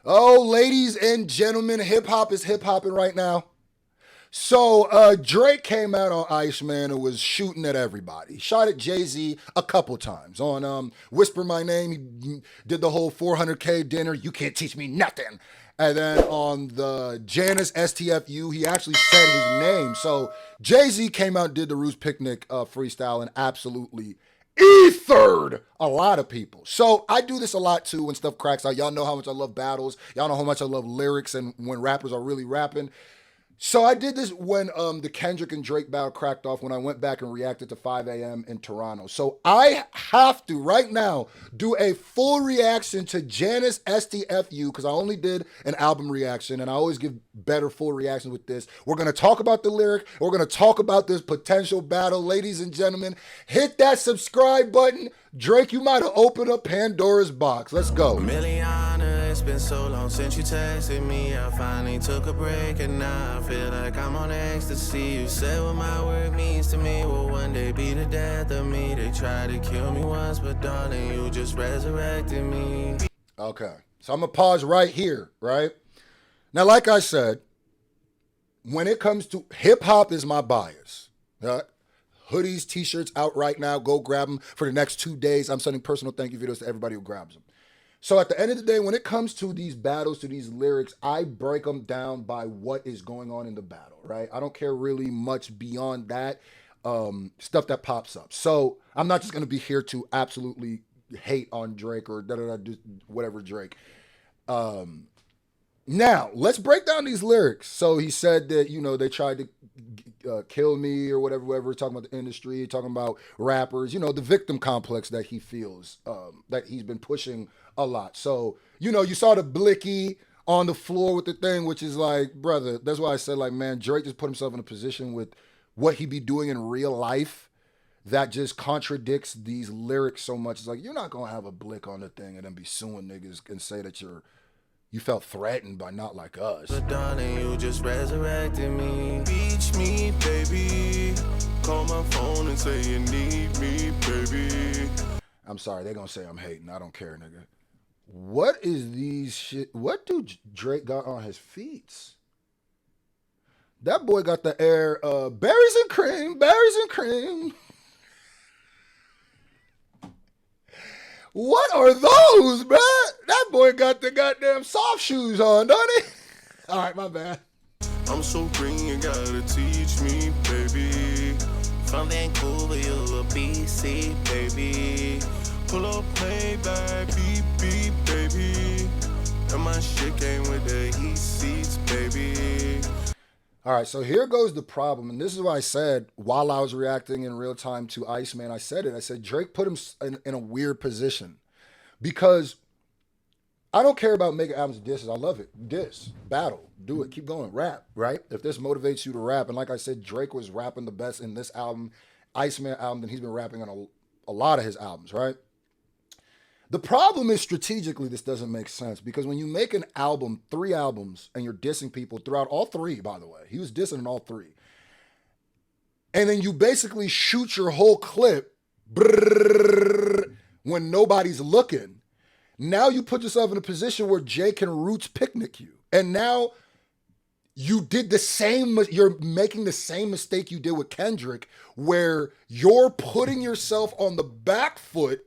Oh, ladies and gentlemen, hip hop is hip hopping right now. So Drake came out on Iceman and was shooting at everybody. He shot at Jay-Z a couple times. On Whisper My Name, he did the whole 400K dinner. You can't teach me nothing. And then on the Janice Stfu, he actually said his name. So Jay-Z came out and did the Roots Picnic freestyle and absolutely ethered a lot of people. So I do this a lot too when stuff cracks out. Y'all know how much I love battles. Y'all know how much I love lyrics and when rappers are really rapping. So I did this when the Kendrick and Drake battle cracked off when I went back and reacted to 5 a.m. in Toronto. So I have to right now do a full reaction to Janice STFU because I only did an album reaction and I always give better full reactions with this. We're going to talk about the lyric. We're going to talk about this potential battle. Ladies and gentlemen, hit that subscribe button. Drake, you might have opened up Pandora's box. Let's go. Miliana, it's been so long since you texted me. I finally took a break and now I feel like I'm on ecstasy. You said what my work means to me will one day be the death of me. They tried to kill me once, but darling, you just resurrected me. Okay, so I'm going to pause right here, right? Now, like I said, when it comes to hip-hop is my bias. Hoodies, t-shirts out right now. Go grab them for the next 2 days. I'm sending personal thank you videos to everybody who grabs them. So at the end of the day, when it comes to these battles, to these lyrics, I break them down by what is going on in the battle, right? I don't care really much beyond that stuff that pops up. So I'm not just going to be here to absolutely hate on Drake or whatever Drake. Now, let's break down these lyrics. So he said that, they tried to kill me or whatever, talking about the industry, talking about rappers, the victim complex that he feels, that he's been pushing a lot. So, you saw the blicky on the floor with the thing, which is like, brother, that's why I said, like, man, Drake just put himself in a position with what he be doing in real life that just contradicts these lyrics so much. It's like, you're not going to have a blick on the thing and then be suing niggas and say that you felt threatened by not like us. But darling, you just resurrected me. Beach me, baby. Call my phone and say you need me, baby. I'm sorry, they're gonna say I'm hating. I don't care, nigga. What is these shit? What do Drake got on his feet? That boy got the air, berries and cream, berries and cream. What are those, bruh? That boy got the goddamn soft shoes on, don't he? All right, my bad. I'm so green, you gotta teach me, baby. From Vancouver, you a BC, baby. Pull up, play back, beep, beep, baby. And my shit came with the heat seats, baby. All right, so here goes the problem. And this is why I said, while I was reacting in real time to Iceman, I said Drake put him in a weird position. Because I don't care about making albums disses. I love it. Diss, battle, do it, keep going, rap, right? If this motivates you to rap. And like I said, Drake was rapping the best in this album, Iceman album, than he's been rapping on a lot of his albums, right? The problem is strategically this doesn't make sense because when you make an album, 3 albums, and you're dissing people throughout all 3, by the way, he was dissing in all 3. And then you basically shoot your whole clip when nobody's looking. Now you put yourself in a position where Jay can Roots Picnic you. And now you did the same, you're making the same mistake you did with Kendrick where you're putting yourself on the back foot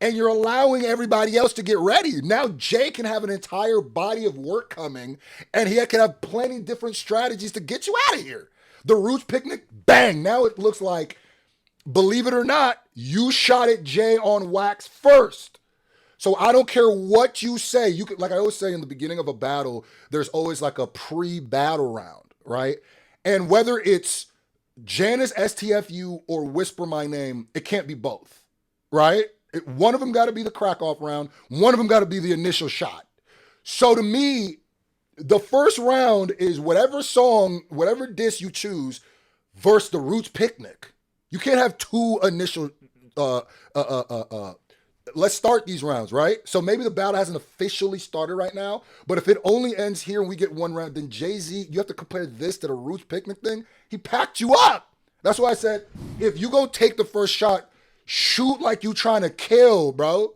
and you're allowing everybody else to get ready. Now Jay can have an entire body of work coming and he can have plenty of different strategies to get you out of here. The Roots Picnic, bang. Now it looks like, believe it or not, you shot at Jay on wax first. So I don't care what you say. You could, like I always say in the beginning of a battle, there's always like a pre-battle round, right? And whether it's Janice STFU or Whisper My Name, it can't be both, right? One of them got to be the crack-off round. One of them got to be the initial shot. So to me, the first round is whatever song, whatever diss you choose versus the Roots Picnic. You can't have 2 initial, let's start these rounds, right? So maybe the battle hasn't officially started right now, but if it only ends here and we get 1 round, then Jay-Z, you have to compare this to the Roots Picnic thing. He packed you up. That's why I said, if you go take the first shot, shoot like you trying to kill, bro.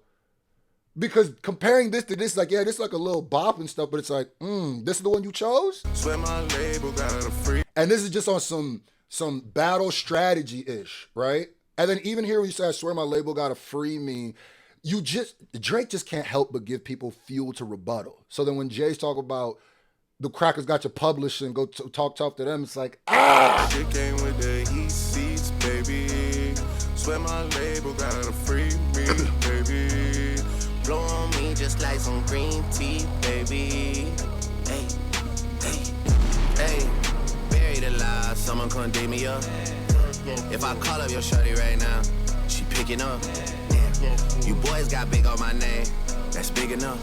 Because comparing this to this, like, yeah, this is like a little bop and stuff, but it's like, this is the one you chose? Swear my label got a free. And this is just on some battle strategy-ish, right? And then even here when you say, I swear my label gotta free me, Drake just can't help but give people fuel to rebuttal. So then when Jay's talk about the crackers got you published and go talk tough to them, it's like, Shit came with the heat seats, baby. Swear my label gotta free me, baby. Blow on me just like some green tea, baby. Hey, hey, hey. Buried alive, someone come dig me up. If I call up your shorty right now, she picking up. You boys got big on my name, that's big enough.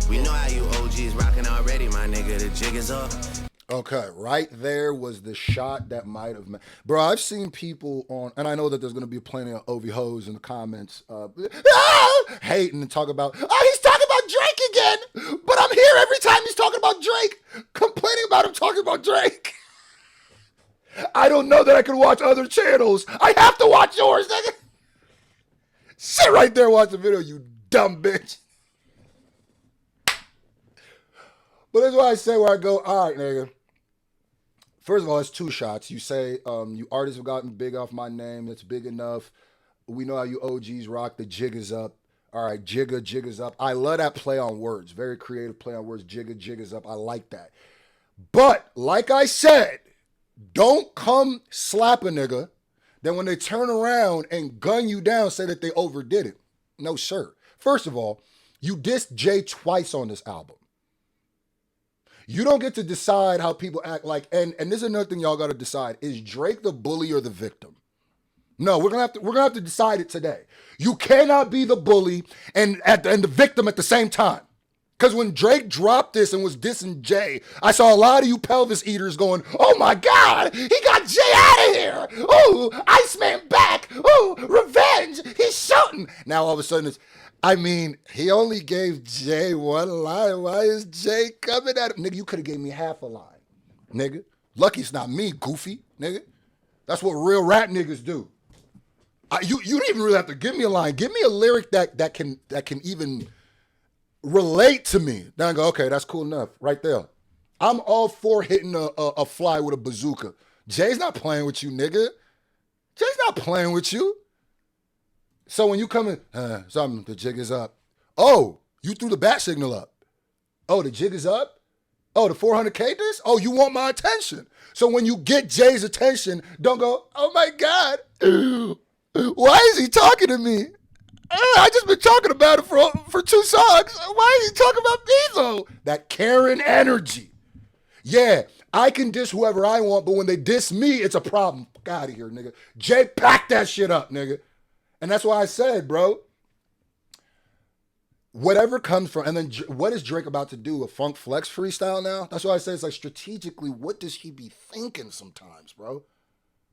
We know how you OGs rocking already, my nigga, the jig is up. Okay, right there was the shot that might have... Bro, I've seen people on... And I know that there's going to be plenty of OV hoes in the comments hating and talk about, oh, he's talking about Drake again! But I'm here every time he's talking about Drake, complaining about him talking about Drake. I don't know that I can watch other channels. I have to watch yours, nigga. Sit right there and watch the video, you dumb bitch. But that's why I say where I go, all right, nigga. First of all, it's two shots. You say, you artists have gotten big off my name. That's big enough. We know how you OGs rock. The jig is up. All right, jig is up. I love that play on words. Very creative play on words. Jig is up. I like that. But, like I said, don't come slap a nigga. Then when they turn around and gun you down, say that they overdid it. No, sir. First of all, you dissed Jay twice on this album. You don't get to decide how people act like, and this is another thing y'all got to decide. Is Drake the bully or the victim? No, we're gonna have to decide it today. You cannot be the bully and the victim at the same time. Because when Drake dropped this and was dissing Jay, I saw a lot of you pelvis eaters going, oh my God, he got Jay out of here. Oh, Iceman back. Oh, revenge. He's shooting. Now all of a sudden it's, I mean, he only gave Jay one line. Why is Jay coming at him? Nigga, you could have gave me half a line. Nigga. Lucky it's not me, goofy. Nigga. That's what real rap niggas do. You don't even really have to give me a line. Give me a lyric that can even relate to me. Then I go, okay, that's cool enough. Right there. I'm all for hitting a fly with a bazooka. Jay's not playing with you, nigga. Jay's not playing with you. So when you come in, the jig is up. Oh, you threw the bat signal up. Oh, the jig is up? Oh, the 400K this? Oh, you want my attention. So when you get Jay's attention, don't go, oh my God, why is he talking to me? I just been talking about it for 2 songs. Why is he talking about me though? That Karen energy. Yeah, I can diss whoever I want, but when they diss me, it's a problem. Fuck out of here, nigga. Jay, pack that shit up, nigga. And that's why I said, bro, whatever comes from, and then what is Drake about to do? A Funk Flex freestyle now? That's why I say it's like strategically, what does he be thinking sometimes, bro?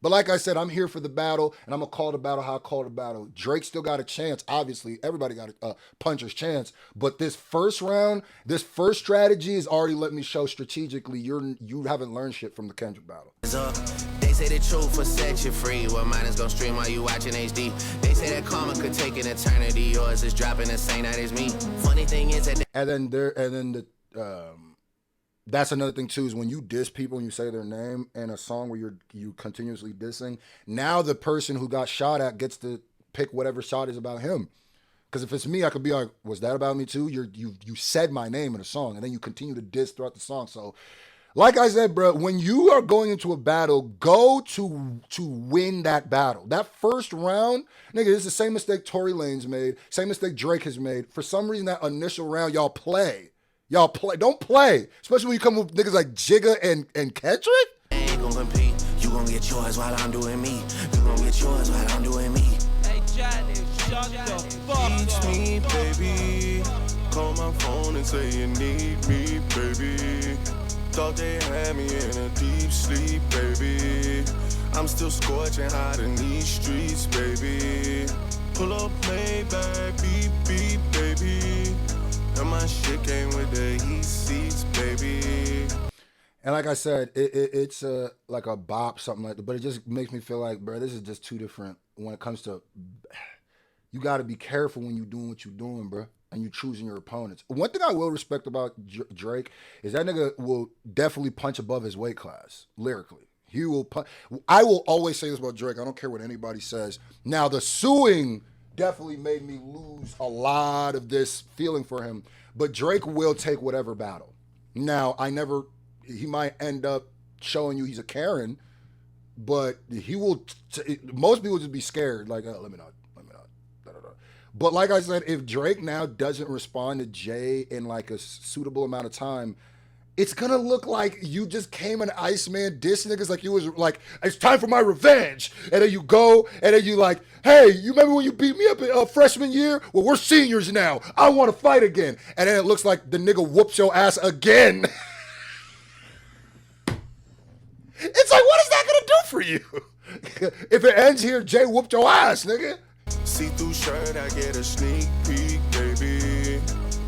But like I said, I'm here for the battle, and I'm going to call the battle how I call the battle. Drake still got a chance. Obviously, everybody got a puncher's chance. But this first round, this first strategy has already let me show strategically you haven't learned shit from the Kendrick battle. They say the truth will set you free. Well, mine is gonna stream while you watching HD. They say that karma could take an eternity. Yours is dropping the same night as me. Funny thing is that... That's another thing too, is when you diss people and you say their name in a song where you continuously dissing, now the person who got shot at gets to pick whatever shot is about him. Because if it's me, I could be like, was that about me too? You said my name in a song, and then you continue to diss throughout the song. So, like I said, bro, when you are going into a battle, go to win that battle. That first round, nigga, this is the same mistake Tory Lanez made, same mistake Drake has made. For some reason, that initial round, y'all play. Don't play. Especially when you come with niggas like Jigga and Kendrick. Ain't gonna compete. You gonna get yours while I'm doing me. You gonna get yours while I'm doing me. Hey, Janice, shut the fuck up. Teach me, baby. Call my phone and say you need me, baby. Thought they had me in a deep sleep, baby. I'm still scorching hot in these streets, baby. Pull up, Maybach, beep, beep, baby. And my shit came with the heat seats, baby. And like I said, it's like a bop, something like that. But it just makes me feel like, bro, this is just too different when it comes to... You got to be careful when you're doing what you're doing, bro. and you choosing your opponents. One thing I will respect about Drake is that nigga will definitely punch above his weight class lyrically. He will punch. I will always say this about Drake. I don't care what anybody says. Now the suing definitely made me lose a lot of this feeling for him, but Drake will take whatever battle. Now he might end up showing you he's a Karen, but he will. Most people just be scared, like, oh, let me not. But like I said, if Drake now doesn't respond to Jay in like a suitable amount of time, it's gonna look like you just came an Iceman diss niggas like you was like, it's time for my revenge. And then you go and then you like, hey, you remember when you beat me up in freshman year? Well, we're seniors now. I want to fight again. And then it looks like the nigga whoops your ass again. It's like, what is that gonna do for you? If it ends here, Jay whooped your ass, nigga. See-through shirt, I get a sneak peek, baby.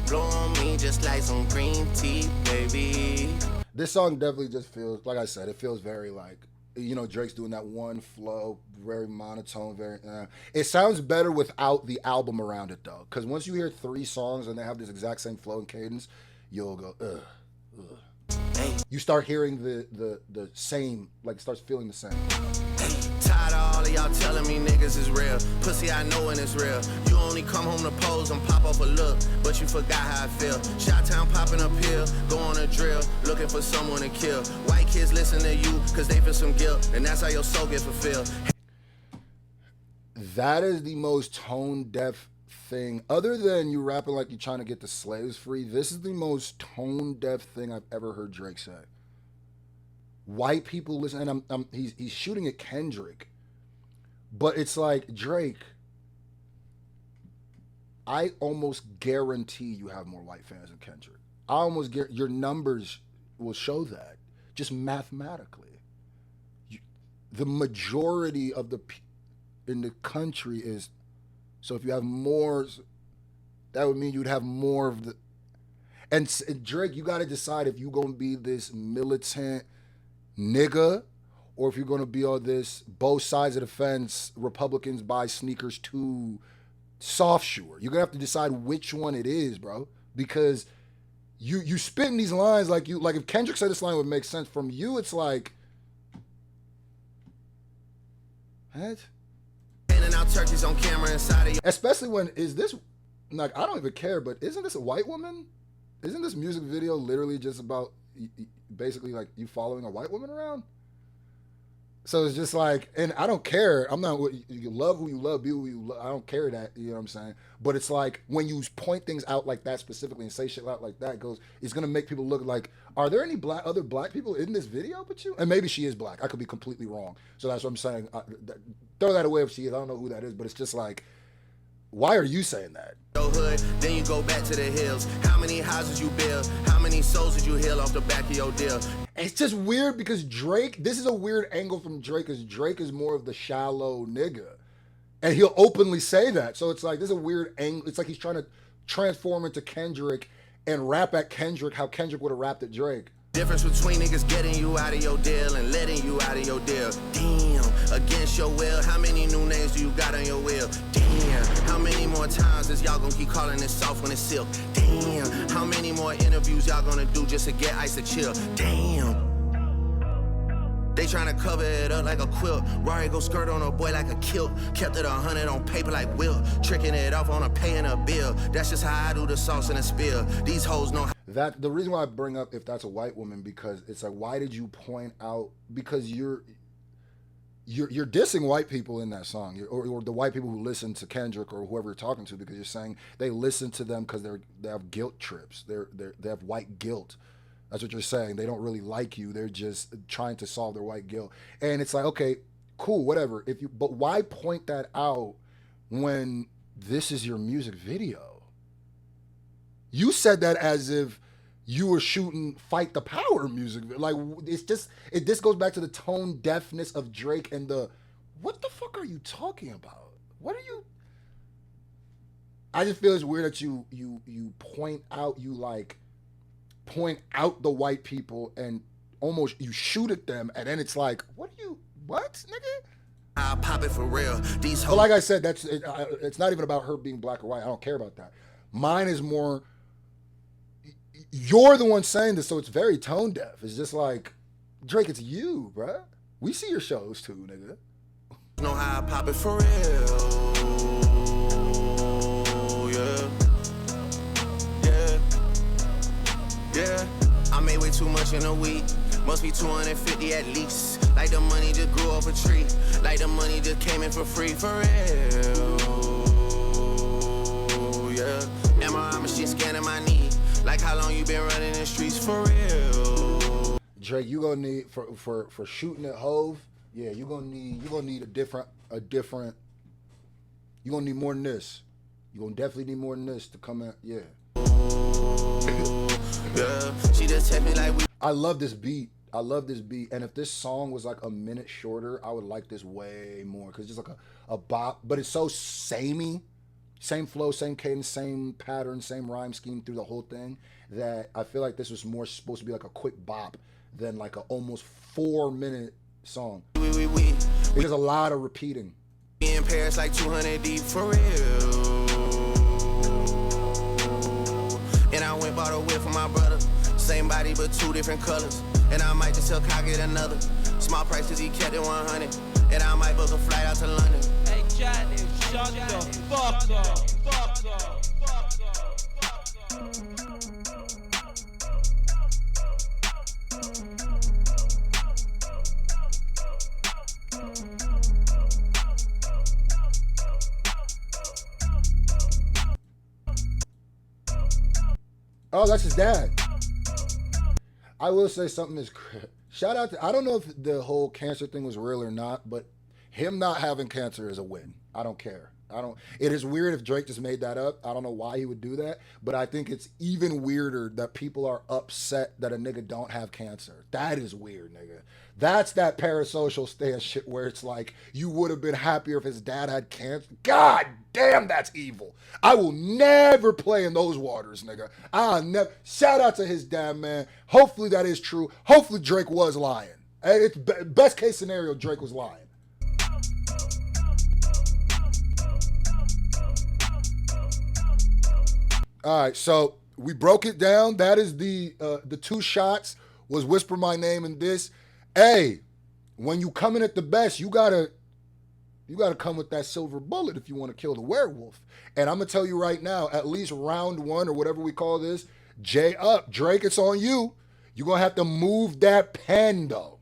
Blow on me just like some green tea, baby. This song definitely just feels, like I said, it feels very like, you know, Drake's doing that one flow, very monotone, very, it sounds better without the album around it though. Because once you hear 3 songs and they have this exact same flow and cadence, you'll go, ugh. Hey. You start hearing the same, like it starts feeling the same. Tired of all of y'all telling me niggas is real. Pussy, I know when it's real. You only come home to pose and pop off a look, but you forgot how I feel. Shot-town popping up here, go on a drill, looking for someone to kill. White kids listen to you, cause they feel some guilt, and that's how your soul gets fulfilled. That is the most tone-deaf thing. Other than you rapping like you're trying to get the slaves free, this is the most tone-deaf thing I've ever heard Drake say. White people listen, and he's shooting at Kendrick, but it's like, Drake, I almost guarantee you have more white fans than Kendrick. I almost guarantee your numbers will show that, just mathematically. The majority of in the country is, so if you have more, that would mean you'd have more of the, and Drake, you got to decide if you're going to be this militant nigga, or if you're going to be on this both sides of the fence, Republicans buy sneakers too soft shoer. You're going to have to decide which one it is, bro, because you spitting these lines like if Kendrick said this line would make sense. From you, it's like, what? Handing out turkeys on camera inside of you. Especially when, is this, like, I don't even care, but isn't this a white woman? Isn't this music video literally just about basically like you following a white woman around? So it's just like, and I don't care. I'm not, you love who you love, be who you love. I don't care that, you know what I'm saying? But it's like, when you point things out like that specifically and say shit out like that, it's going to make people look like, are there any other black people in this video but you? And maybe she is black. I could be completely wrong. So that's what I'm saying. Throw that away if she is. I don't know who that is, but it's just like, why are you saying that? Hood, then you go back to the hills. How many houses you build? How many souls did you heal off the back of your deal? It's just weird because Drake, this is a weird angle from Drake, because Drake is more of the shallow nigga. And he'll openly say that. So it's like, this is a weird angle. It's like he's trying to transform into Kendrick and rap at Kendrick how Kendrick would have rapped at Drake. Difference between niggas getting you out of your deal and letting you out of your deal. Damn, against your will, how many new names do you got on your will? Damn, how many more times is y'all gonna keep calling it soft when it's silk? Damn, how many more interviews y'all gonna do just to get ice to chill? Damn. They tryna cover it up like a quilt. Rari go skirt on a boy like a kilt. Kept it 100 on paper like Wilt. Tricking it off on a paying a bill. That's just how I do the sauce in a spill. These hoes know how. That the reason why I bring up if that's a white woman, because it's like, why did you point out, because you're dissing white people in that song, or the white people who listen to Kendrick or whoever you're talking to, because you're saying they listen to them because they have guilt trips. They have white guilt. That's what you're saying. They don't really like you. They're just trying to solve their white guilt. And it's like, okay, cool, whatever. But why point that out when this is your music video? You said that as if you were shooting Fight the Power music. Like, it's just, this goes back to the tone deafness of Drake and what the fuck are you talking about? What are you? I just feel it's weird that you point out the white people and almost you shoot at them, and then it's like, what nigga? I'll pop it for real. These hoes. But like I said, it's not even about her being black or white. I don't care about that. Mine is more, you're the one saying this, so it's very tone deaf. It's just like, Drake, it's you, bruh. We see your shows too, nigga. Know how I pop it for real. Yeah. I made way too much in a week. Must be 250 at least. Like the money just grew off a tree. Like the money just came in for free. For real. Yeah. MRI machine scanning my knee. Like how long you been running the streets? For real. Drake, you gonna need for shooting at Hove. Yeah, you gonna need a different. You gonna need more than this. You gonna definitely need more than this to come out. Yeah. Yeah. She just hit me like we. I love this beat. And if this song was like a minute shorter, I would like this way more. Because it's just like a bop. But it's so samey. Same flow, same cadence, same pattern, same rhyme scheme through the whole thing, that I feel like this was more supposed to be like a quick bop than like a almost 4-minute song. There's a lot of repeating. In Paris like 200 deep for real. And I went bought a whip for my brother. Same body but 2 different colors. And I might just tell Kyle get another. Small price cause he kept it 100. And I might book a flight out to London. Hey Janice, shut the fuck up. Oh, that's his dad. I will say something is shout out to, I don't know if the whole cancer thing was real or not, but him not having cancer is a win. I don't care. It is weird if Drake just made that up. I don't know why he would do that, but I think it's even weirder that people are upset that a nigga don't have cancer. That is weird, nigga. That's that parasocial stance shit where it's like, you would have been happier if his dad had cancer. God damn, that's evil. I will never play in those waters, nigga. I'll never. Shout out to his dad, man. Hopefully that is true. Hopefully Drake was lying. It's best case scenario, Drake was lying. All right, so we broke it down. That is the 2 shots was Whisper My Name and this. Hey, when you come in at the best, you gotta come with that silver bullet if you want to kill the werewolf. And I'm gonna tell you right now, at least round 1 or whatever we call this, Drake, it's on you. You're gonna have to move that pen though.